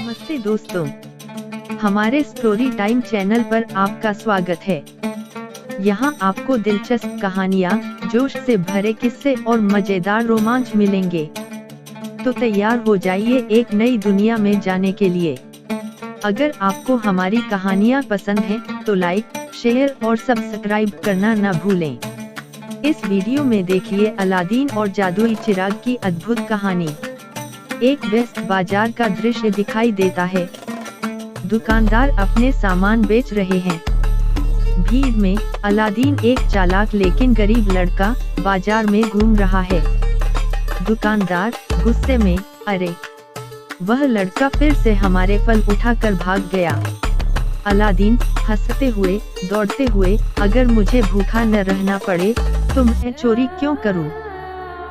नमस्ते दोस्तों, हमारे स्टोरी टाइम चैनल पर आपका स्वागत है। यहाँ आपको दिलचस्प कहानियाँ, जोश से भरे किस्से और मजेदार रोमांच मिलेंगे। तो तैयार हो जाइए एक नई दुनिया में जाने के लिए। अगर आपको हमारी कहानियाँ पसंद हैं, तो लाइक, शेयर और सब्सक्राइब करना न भूलें। इस वीडियो में देखिए अलादीन और जादुई चिराग की अद्भुत कहानी। एक व्यस्त बाजार का दृश्य दिखाई देता है। दुकानदार अपने सामान बेच रहे हैं। भीड़ में अलादीन, एक चालाक लेकिन गरीब लड़का, बाजार में घूम रहा है। दुकानदार गुस्से में, अरे वह लड़का फिर से हमारे फल उठाकर भाग गया। अलादीन हंसते हुए, दौड़ते हुए, अगर मुझे भूखा न रहना पड़े तो मैं चोरी क्यों करूं?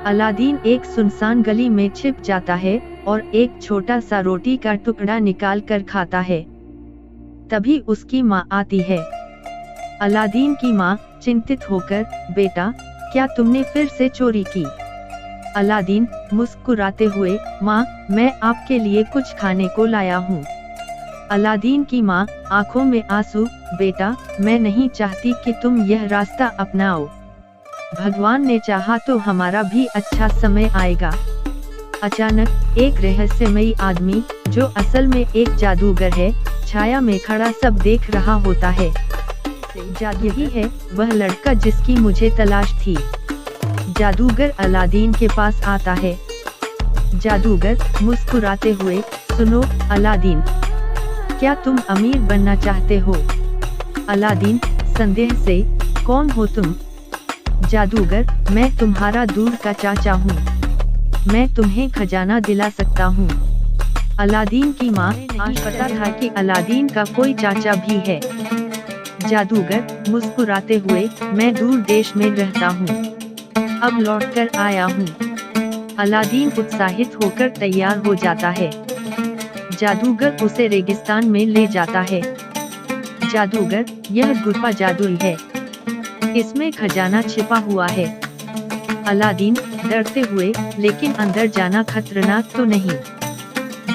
अलादीन एक सुनसान गली में छिप जाता है और एक छोटा सा रोटी का टुकड़ा निकाल कर खाता है। तभी उसकी माँ आती है। अलादीन की माँ चिंतित होकर, बेटा क्या तुमने फिर से चोरी की? अलादीन मुस्कुराते हुए, माँ मैं आपके लिए कुछ खाने को लाया हूँ। अलादीन की माँ आंखों में आंसू, बेटा मैं नहीं चाहती कि तुम यह रास्ता अपनाओ। भगवान ने चाहा तो हमारा भी अच्छा समय आएगा। अचानक एक रहस्यमयी आदमी, जो असल में एक जादूगर है, छाया में खड़ा सब देख रहा होता है। जादू ही है वह लड़का जिसकी मुझे तलाश थी। जादूगर अलादीन के पास आता है। जादूगर मुस्कुराते हुए, सुनो अलादीन, क्या तुम अमीर बनना चाहते हो? अलादीन संदेह से, कौन हो तुम? जादूगर, मैं तुम्हारा दूर का चाचा हूँ। मैं तुम्हें खजाना दिला सकता हूँ। अलादीन की माँ आज पता था कि अलादीन का कोई चाचा भी है। जादूगर मुस्कुराते हुए, मैं दूर देश में रहता हूँ, अब लौटकर आया हूँ। अलादीन उत्साहित होकर तैयार हो जाता है। जादूगर उसे रेगिस्तान में ले जाता है। जादूगर, यह गुफा जादुई है, इसमें खजाना छिपा हुआ है। अलादीन डरते हुए, लेकिन अंदर जाना खतरनाक तो नहीं?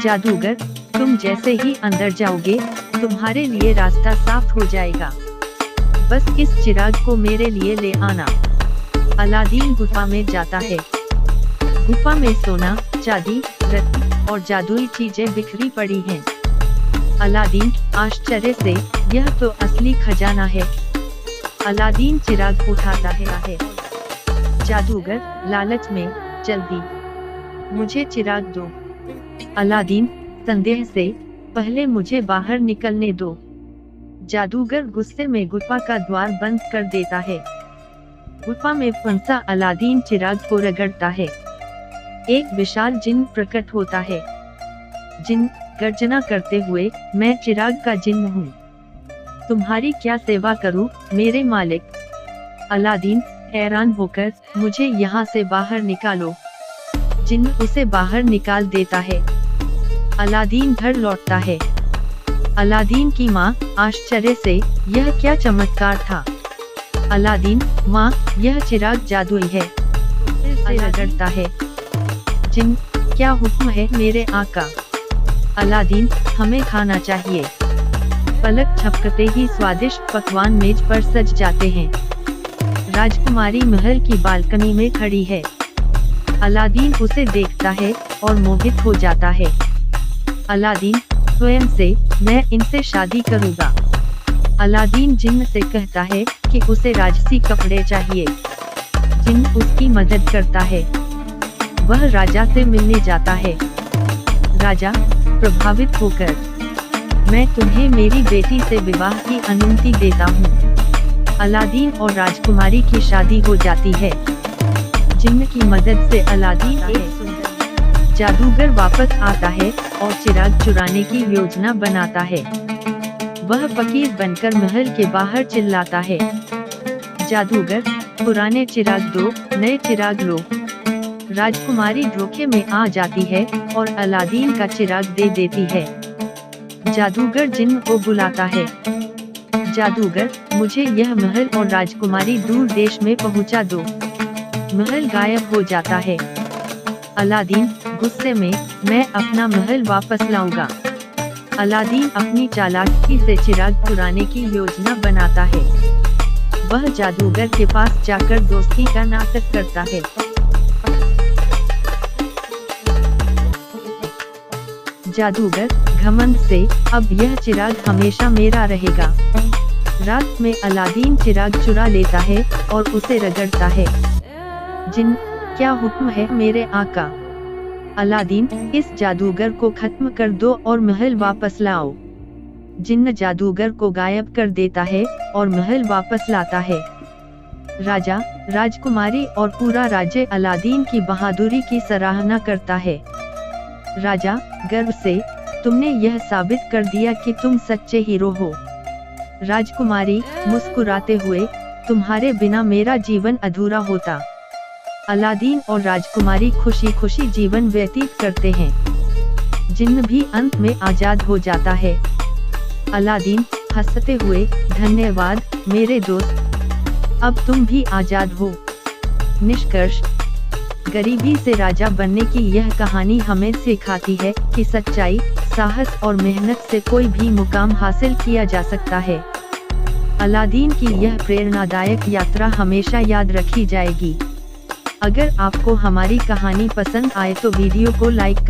जादूगर, तुम जैसे ही अंदर जाओगे तुम्हारे लिए रास्ता साफ हो जाएगा। बस इस चिराग को मेरे लिए ले आना। अलादीन गुफा में जाता है। गुफा में सोना, चांदी, रत्न और जादुई चीजें बिखरी पड़ी हैं। अलादीन आश्चर्य से, यह तो असली खजाना है। अलादीन चिराग उठाता है। जादूगर लालच में, जल्दी मुझे चिराग दो। अलादीन संदेह से, पहले मुझे बाहर निकलने दो। जादूगर गुस्से में गुफा का द्वार बंद कर देता है। गुफा में फंसा अलादीन चिराग को रगड़ता है। एक विशाल जिन्न प्रकट होता है। जिन्न गर्जना करते हुए, मैं चिराग का जिन्न हूँ, तुम्हारी क्या सेवा करूं मेरे मालिक? अलादीन हैरान होकर, मुझे यहाँ से बाहर निकालो। जिन्न उसे बाहर निकाल देता है। अलादीन घर लौटता है। अलादीन की माँ आश्चर्य से, यह क्या चमत्कार था? अलादीन, माँ यह चिराग जादुई है। फिर से रगड़ता है। जिन्न, क्या हुक्म है मेरे आका? अलादीन, हमें खाना चाहिए। पलक झपकते ही स्वादिष्ट पकवान मेज पर सज जाते हैं। राजकुमारी महल की बालकनी में खड़ी है। अलादीन उसे देखता है और मोहित हो जाता है। अलादीन स्वयं से, मैं इनसे शादी करूँगा। अलादीन जिन्न से कहता है कि उसे राजसी कपड़े चाहिए। जिन्न उसकी मदद करता है। वह राजा से मिलने जाता है। राजा प्रभावित होकर, मैं तुम्हें मेरी बेटी से विवाह की अनुमति देता हूँ। अलादीन और राजकुमारी की शादी हो जाती है। जिन्न की मदद से अलादीन एक सुंदर जादूगर वापस आता है और चिराग चुराने की योजना बनाता है। वह फकीर बनकर महल के बाहर चिल्लाता है, जादूगर, पुराने चिराग दो, नए चिराग लो। राजकुमारी धोखे में आ जाती है और अलादीन का चिराग दे देती है। जादूगर जिन्न को बुलाता है। जादूगर, मुझे यह महल और राजकुमारी दूर देश में पहुंचा दो। महल गायब हो जाता है। अलादीन गुस्से में, मैं अपना महल वापस लाऊंगा। अलादीन अपनी चालाकी से चिराग चुराने की योजना बनाता है। वह जादूगर के पास जाकर दोस्ती का नाटक करता है। जादूगर घमंड से, अब यह चिराग हमेशा मेरा रहेगा। रात में अलादीन चिराग चुरा लेता है और उसे रगड़ता है। जिन्न, क्या हुक्म है मेरे आका? अलादीन, इस जादूगर को खत्म कर दो और महल वापस लाओ। जिन्न जादूगर को गायब कर देता है और महल वापस लाता है। राजा, राजकुमारी और पूरा राज्य अलादीन की बहादुरी की सराहना करता है। राजा गर्व से, तुमने यह साबित कर दिया कि तुम सच्चे हीरो हो। राजकुमारी मुस्कुराते हुए, तुम्हारे बिना मेरा जीवन अधूरा होता। अलादीन और राजकुमारी खुशी खुशी जीवन व्यतीत करते हैं। जिन्न भी अंत में आजाद हो जाता है। अलादीन हंसते हुए, धन्यवाद मेरे दोस्त, अब तुम भी आजाद हो। निष्कर्ष, गरीबी से राजा बनने की यह कहानी हमें सिखाती है कि सच्चाई, साहस और मेहनत से कोई भी मुकाम हासिल किया जा सकता है। अलादीन की यह प्रेरणादायक यात्रा हमेशा याद रखी जाएगी। अगर आपको हमारी कहानी पसंद आए तो वीडियो को लाइक करें।